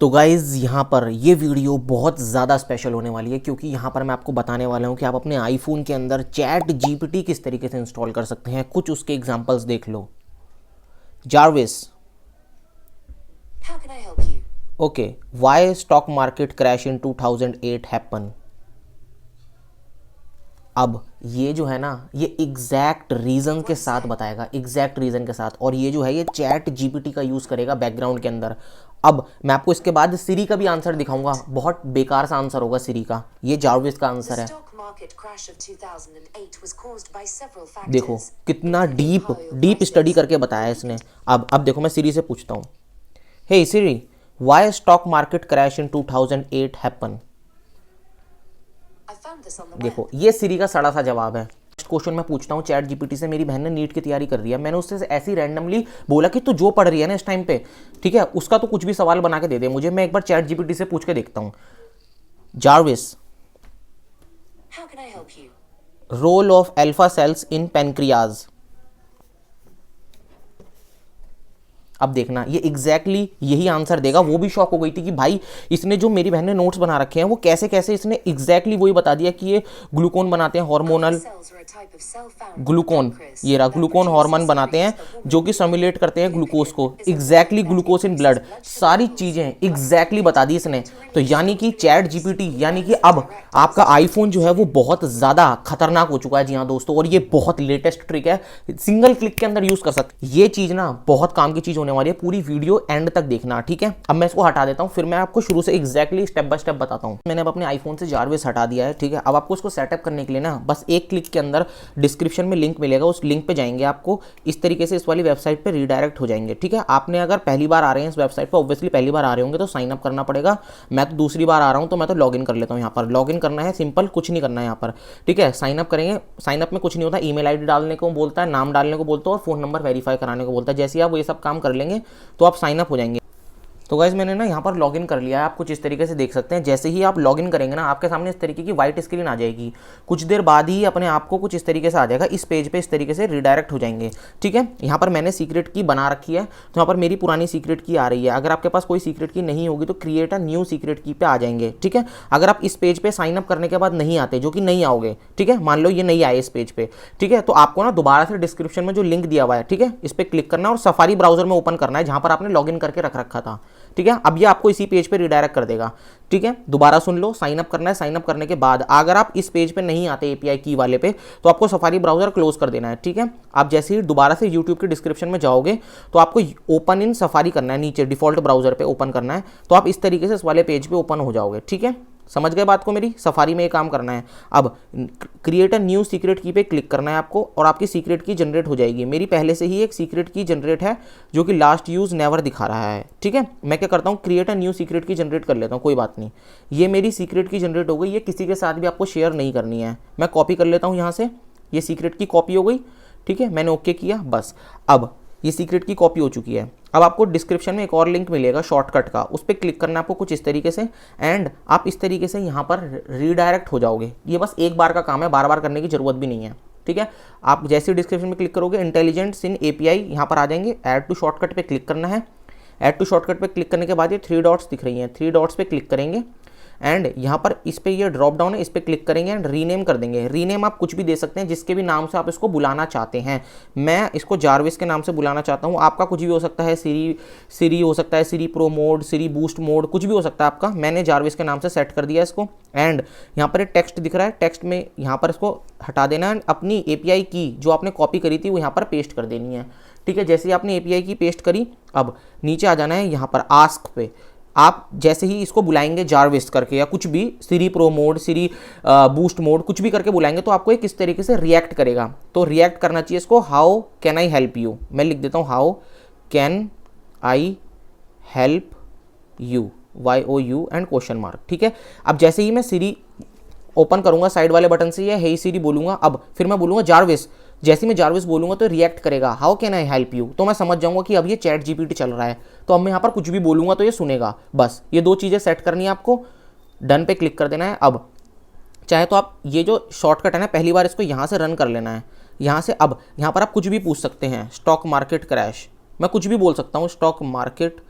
तो गाइज़ यहाँ पर ये वीडियो बहुत ज़्यादा स्पेशल होने वाली है क्योंकि यहाँ पर मैं आपको बताने वाला हूँ कि आप अपने आईफोन के अंदर चैट जीपीटी किस तरीके से इंस्टॉल कर सकते हैं। कुछ उसके एग्जांपल्स देख लो। Jarvis, okay, why stock market crash in 2008 happen. अब ये जो है ना, ये एग्जैक्ट रीज़न के साथ बताएगा, एग्जैक्ट रीज़न के साथ। और ये जो है ये चैट जीपीटी का यूज़ करेगा बैकग्राउंड के अंदर। अब मैं आपको इसके बाद सीरी का भी आंसर दिखाऊंगा, बहुत बेकार सा आंसर होगा सीरी का। ये जारविस का आंसर है। देखो कितना डीप स्टडी करके बताया इसने। अब देखो मैं सीरी से पूछता हूँ, hey Siri, why stock market crash in 2008 happen. देखो ये सीरी का सड़ा सा जवाब है। नेक्स्ट क्वेश्चन मैं पूछता हूँ चैट जीपीटी से। मेरी बहन ने नीट की तैयारी कर रही है, मैंने उससे ऐसी रैंडमली बोला कि तू जो पढ़ रही है ना इस टाइम पे, ठीक है, उसका तो कुछ भी सवाल बना के दे दे मुझे, मैं एक बार चैट जीपीटी से पूछ के देखता हूँ। Jarvis, role of alpha cells in pancreas. अब देखना ये एग्जैक्टली यही आंसर देगा। वो भी शॉक हो गई थी कि भाई इसने जो मेरी बहन ने नोट्स बना रखे हैं वो कैसे कैसे इसने एग्जैक्टली वही बता दिया कि ये ग्लूकोन बनाते हैं, हार्मोनल ग्लूकोन, ये रहा ग्लूकोन हार्मोन बनाते हैं जो कि सिमुलेट करते हैं ग्लूकोज को, एग्जैक्टली ग्लूकोज इन ब्लड, सारी चीजें एग्जैक्टली बता दी इसने। तो यानी कि चैट जीपीटी, यानी कि अब आपका आईफोन जो है वो बहुत ज्यादा खतरनाक हो चुका है। जी हाँ दोस्तों, और ये बहुत लेटेस्ट ट्रिक है, सिंगल क्लिक के अंदर यूज कर सकते। ये चीज ना बहुत काम की चीज होने वाली है। पूरी वीडियो एंड तक देखना, ठीक है। अब मैं इसको हटा देता हूं, फिर मैं आपको शुरू से एग्जैक्टली स्टेप बाय स्टेप बताता हूं। मैंने अब अपने आईफोन से जारविस हटा दिया है, ठीक है। अब आपको इसको सेटअप करने के लिए ना बस एक क्लिक के अंदर डिस्क्रिप्शन में लिंक मिलेगा, उस लिंक पे जाएंगे, आपको इस तरीके से इस वाली वेबसाइट पे रीडायरेक्ट हो जाएंगे, ठीक है। आपने अगर पहली बार आ रहे हैं इस वेबसाइट पर, ऑब्वियसली पहली बार आ रहे होंगे तो साइन अप करना पड़ेगा। मैं तो दूसरी बार आ रहा हूं तो मैं तो लॉग इन कर लेता हूं। यहाँ पर लॉग इन करना है, सिंपल, कुछ नहीं करना है यहाँ पर, ठीक है। साइन अप करेंगे, साइन अप में कुछ नहीं होता, ईमेल आईडी डालने को बोलता है, नाम डालने को बोलता है और फोन नंबर वेरीफाई कराने को बोलता है। जैसे आप ये सब काम कर लेंगे तो आप साइन अप हो जाएंगे। तो गाइज मैंने ना यहाँ पर लॉगिन कर लिया है, आप कुछ इस तरीके से देख सकते हैं। जैसे ही आप लॉगिन करेंगे ना आपके सामने इस तरीके की व्हाइट स्क्रीन आ जाएगी। कुछ देर बाद ही अपने आप को कुछ इस तरीके से आ जाएगा, इस पेज पे इस तरीके से रिडायरेक्ट हो जाएंगे, ठीक है। यहाँ पर मैंने सीक्रेट की बना रखी है तो यहाँ पर मेरी पुरानी सीक्रेट की आ रही है। अगर आपके पास कोई सीक्रेट की नहीं होगी तो क्रिएट अ न्यू सीक्रेट की पे आ जाएंगे, ठीक है। अगर आप इस पेज पे साइन अप करने के बाद नहीं आते, जो कि नहीं आओगे, ठीक है, मान लो ये नहीं आए इस पेज पे, ठीक है, तो आपको ना दोबारा से डिस्क्रिप्शन में जो लिंक दिया हुआ है, ठीक है, इस पर क्लिक करना और सफारी ब्राउजर में ओपन करना है जहां पर आपने लॉगिन करके रख रखा था, ठीक है। अब ये आपको इसी पेज पे रिडायरेक्ट कर देगा, ठीक है। दोबारा सुन लो, साइन अप करना है, साइन अप करने के बाद अगर आप इस पेज पे नहीं आते एपीआई की वाले पे तो आपको सफारी ब्राउजर क्लोज कर देना है, ठीक है। आप जैसे ही दोबारा से यूट्यूब के डिस्क्रिप्शन में जाओगे तो आपको ओपन इन सफारी करना है, नीचे डिफॉल्ट ब्राउजर पे ओपन करना है, तो आप इस तरीके से इस वाले पेज पे ओपन हो जाओगे, ठीक है। समझ गए बात को मेरी? सफारी में ये काम करना है। अब क्रिएट अ न्यू सीक्रेट की पे क्लिक करना है आपको और आपकी सीक्रेट की जनरेट हो जाएगी। मेरी पहले से ही एक सीक्रेट की जनरेट है जो कि लास्ट यूज नेवर दिखा रहा है, ठीक है। मैं क्या करता हूँ, क्रिएट अ न्यू सीक्रेट की जनरेट कर लेता हूँ, कोई बात नहीं। ये मेरी सीक्रेट की जनरेट हो गई, ये किसी के साथ भी आपको शेयर नहीं करनी है। मैं कॉपी कर लेता हूँ यहाँ से, ये सीक्रेट की कॉपी हो गई, ठीक है। मैंने ओके किया, बस अब ये सीक्रेट की कॉपी हो चुकी है। अब आपको डिस्क्रिप्शन में एक और लिंक मिलेगा शॉर्टकट का, उस पर क्लिक करना है आपको कुछ इस तरीके से, एंड आप इस तरीके से यहाँ पर रीडायरेक्ट हो जाओगे। ये बस एक बार का काम है, बार बार करने की जरूरत भी नहीं है, ठीक है। आप जैसे डिस्क्रिप्शन में क्लिक करोगे इंटेलिजेंस इन एपीआई यहाँ पर आ जाएंगे, ऐड टू शॉर्टकट पे क्लिक करना है। ऐड टू शॉर्टकट पे क्लिक करने के बाद ये 3 डॉट्स दिख रही हैं, 3 डॉट्स पे क्लिक करेंगे एंड यहाँ पर इस पे ये ड्रॉप डाउन है, इस पे क्लिक करेंगे एंड रीनेम कर देंगे। रीनेम आप कुछ भी दे सकते हैं जिसके भी नाम से आप इसको बुलाना चाहते हैं। मैं इसको जारविस के नाम से बुलाना चाहता हूँ, आपका कुछ भी हो सकता है, सीरी हो सकता है, सीरी प्रो मोड, सीरी बूस्ट मोड, कुछ भी हो सकता है आपका। मैंने जारविस के नाम से सेट कर दिया इसको एंड यहाँ पर एक टेक्स्ट दिख रहा है, टेक्स्ट में यहाँ पर इसको हटा देना है। अपनी एपीआई की जो आपने कॉपी करी थी वो यहाँ पर पेस्ट कर देनी है, ठीक है। जैसे ही आपने एपीआई की पेस्ट करी, अब नीचे आ जाना है यहाँ पर आस्क पे। आप जैसे ही इसको बुलाएंगे जारविस करके या कुछ भी, सीरी प्रो मोड, सीरी बूस्ट मोड, कुछ भी करके बुलाएंगे तो आपको एक किस तरीके से रिएक्ट करेगा। तो रिएक्ट करना चाहिए इसको, how can I help you. मैं लिख देता हूँ how can I help you, YOU and question mark, ठीक है। अब जैसे ही मैं सीरी ओपन करूंगा साइड वाले बटन से, या हे सीरी बोलूंगा, अब फिर मैं बोलूंगा जारविस। जैसे ही मैं जारविस बोलूंगा तो रिएक्ट करेगा how can I help you, तो मैं समझ जाऊंगा कि अब ये चैट जीपीटी चल रहा है। तो अब मैं यहाँ पर कुछ भी बोलूंगा तो ये सुनेगा। बस ये 2 चीज़ें सेट करनी है आपको, डन पे क्लिक कर देना है। अब चाहे तो आप ये जो शॉर्टकट है ना, पहली बार इसको यहाँ से रन कर लेना है, यहाँ से। अब यहाँ पर आप कुछ भी पूछ सकते हैं, स्टॉक मार्केट क्रैश, मैं कुछ भी बोल सकता हूँ, स्टॉक मार्केट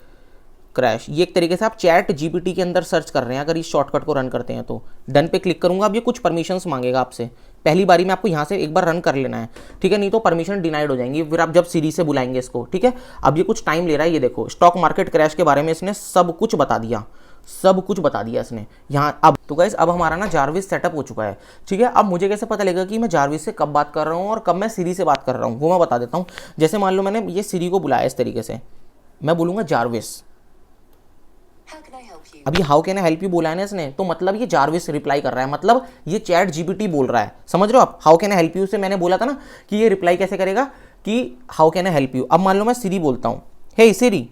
क्रैश, ये एक तरीके से आप चैट जीपीटी के अंदर सर्च कर रहे हैं अगर इस शॉर्टकट को रन करते हैं तो। डन पे क्लिक करूंगा। अब ये कुछ परमिशंस मांगेगा आपसे, पहली बारी में आपको यहाँ से एक बार रन कर लेना है, ठीक है, नहीं तो परमिशन डिनाइड हो जाएंगी फिर आप जब सीरी से बुलाएंगे इसको, ठीक है। अब ये कुछ टाइम ले रहा है। ये देखो स्टॉक मार्केट क्रैश के बारे में इसने सब कुछ बता दिया, सब कुछ बता दिया इसने यहाँ। अब तो गाइस अब हमारा ना जारविस सेटअप हो चुका है, ठीक है। अब मुझे कैसे पता लगेगा कि मैं जारविस से कब बात कर रहा हूँ और कब मैं सीरी से बात कर रहा हूँ, वो मैं बता देता हूँ। जैसे मान लो मैंने ये सीरी को बुलाया इस तरीके से, मैं बोलूँगा जारविस। अब ये how can I help you बोला है ना इसने, तो मतलब ये जारविस रिप्लाई कर रहा है, मतलब ये चैट जीपीटी बोल रहा है, समझ रहे हो आप। How can I help you से मैंने बोला था ना कि ये रिप्लाई कैसे करेगा कि how can I help you. अब मान लो मैं सीरी बोलता हूँ, हे सीरी,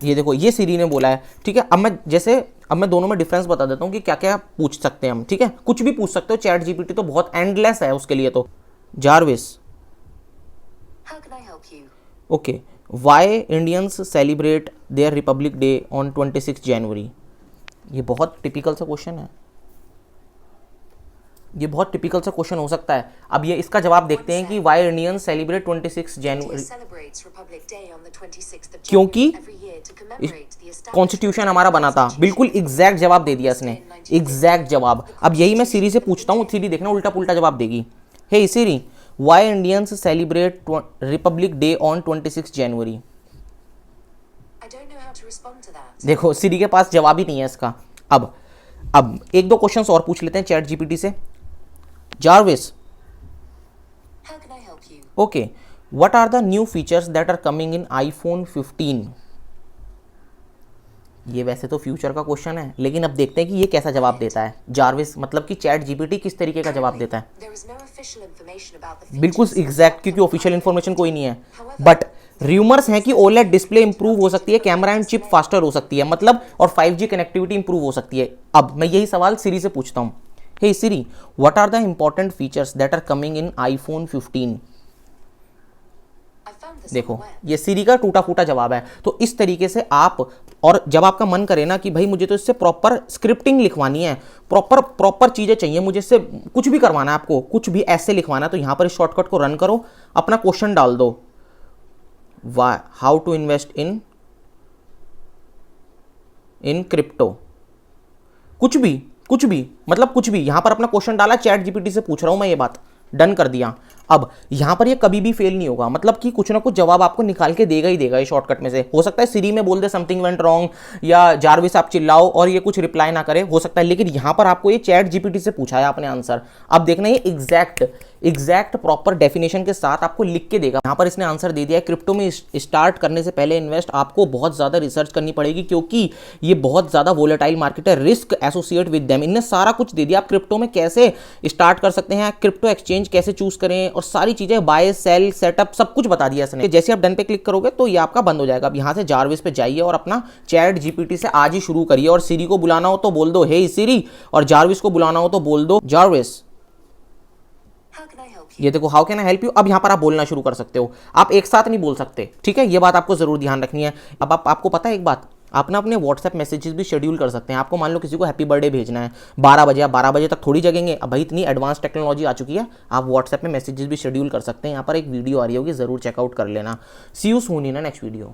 ये देखो ये सीरी ने बोला है, ठीक है। अब मैं दोनों में डिफरेंस बता देता हूँ कि क्या क्या पूछ सकते हैं हम, ठीक है। कुछ भी पूछ सकते हो, चैट जीपीटी तो बहुत एंडलेस है उसके लिए। तो Jarvis, okay, Y Indians celebrate their Republic Day on 26 जनवरी। ये बहुत टिपिकल सा क्वेश्चन है, ये बहुत टिपिकल सा क्वेश्चन हो सकता है। अब ये इसका जवाब देखते हैं कि वाई इंडियंस सेलिब्रेट 26 जनवरी, क्योंकि कॉन्स्टिट्यूशन हमारा बना था। बिल्कुल एग्जैक्ट जवाब दे दिया इसने, एग्जैक्ट जवाब। अब यही मैं सीरी से पूछता हूँ, सीरी देखना उल्टा पुल्टा जवाब देगी। Hey Siri, why Indians celebrate Republic Day on 26 January. देखो सीरी के पास जवाब ही नहीं है इसका। अब एक दो क्वेश्चंस और पूछ लेते हैं चैट जीपीटी से। Jarvis, okay, what are the new features that are coming in iPhone 15। ये वैसे तो फ्यूचर का क्वेश्चन है, लेकिन अब देखते हैं कि ये कैसा जवाब देता है जारविस, मतलब कि चैट जीपीटी किस तरीके का जवाब देता है। बिल्कुल एग्जैक्ट, क्योंकि ऑफिशियल इंफॉर्मेशन कोई नहीं है, बट रूमर्स हैं कि ओलेड डिस्प्ले इंप्रूव हो सकती है, कैमरा एंड चिप फास्टर हो सकती है, मतलब और 5G कनेक्टिविटी इंप्रूव हो सकती है। अब मैं यही सवाल सीरी से पूछता हूँ, hey Siri, what are the important features that are coming in iPhone 15। देखो ये सीरी का टूटा फूटा जवाब है। तो इस तरीके से आप, और जब आपका मन करे ना कि भाई मुझे तो इससे प्रॉपर स्क्रिप्टिंग लिखवानी है, प्रॉपर चीजें चाहिए मुझे, इससे कुछ भी करवाना है आपको, कुछ भी ऐसे लिखवाना है, तो यहां पर इस शॉर्टकट को रन करो, अपना क्वेश्चन डाल दो, how to invest in crypto, कुछ भी मतलब कुछ भी, यहां पर अपना क्वेश्चन डाला, चैट जीपीटी से पूछ रहा हूं मैं ये बात, डन कर दिया। अब यहां पर ये कभी भी फेल नहीं होगा, मतलब कि कुछ ना कुछ जवाब आपको निकाल के देगा ही देगा ये शॉर्टकट में से। हो सकता है सीरी में बोल दे समथिंग वेंट रॉन्ग, या जारविस आप चिल्लाओ और ये कुछ रिप्लाई ना करे, हो सकता है, लेकिन यहां पर आपको ये चैट जीपीटी से पूछा है आपने आंसर। अब देखना ये एग्जैक्ट प्रॉपर डेफिनेशन के साथ आपको लिख के देगा। यहां पर इसने आंसर दे दिया है, क्रिप्टो में स्टार्ट करने से पहले इन्वेस्ट आपको बहुत ज्यादा रिसर्च करनी पड़ेगी, क्योंकि ये बहुत ज्यादा वोलेटाइल मार्केट है, रिस्क एसोसिएट विद देम। इनने सारा कुछ दे दिया, आप क्रिप्टो में कैसे स्टार्ट कर सकते हैं, क्रिप्टो एक्सचेंज कैसे चूज करें, और सारी चीजें, बाय सेल सेटअप, सब कुछ बता दिया इसने। जैसे आप डन पे क्लिक करोगे तो ये आपका बंद हो जाएगा। अब यहां से जारविस पे जाइए और अपना चैट जीपीटी से आज ही शुरू करिए, और सीरी को बुलाना हो तो बोल दो हे सीरी, और जारविस को बुलाना हो तो बोल दो जारविस। ये देखो how can I help you. अब यहां पर आप बोलना शुरू कर सकते हो, आप एक साथ नहीं बोल सकते, ठीक है, ये बात आपको जरूर ध्यान रखनी है। अब आपको पता है एक बात, आप ना अपने व्हाट्सएप मैसेजेस भी शेड्यूल कर सकते हैं। आपको मान लो किसी को हैप्पी बर्थडे भेजना है 12 बजे, 12 बजे तक थोड़ी जगेंगे, अब भाई इतनी एडवांस टेक्नोलॉजी आ चुकी है, आप व्हाट्सएप में मैसेजेस भी शेड्यूल कर सकते हैं। यहाँ पर एक वीडियो आ रही होगी, जरूर चेकआउट कर लेना। See you soon in next video.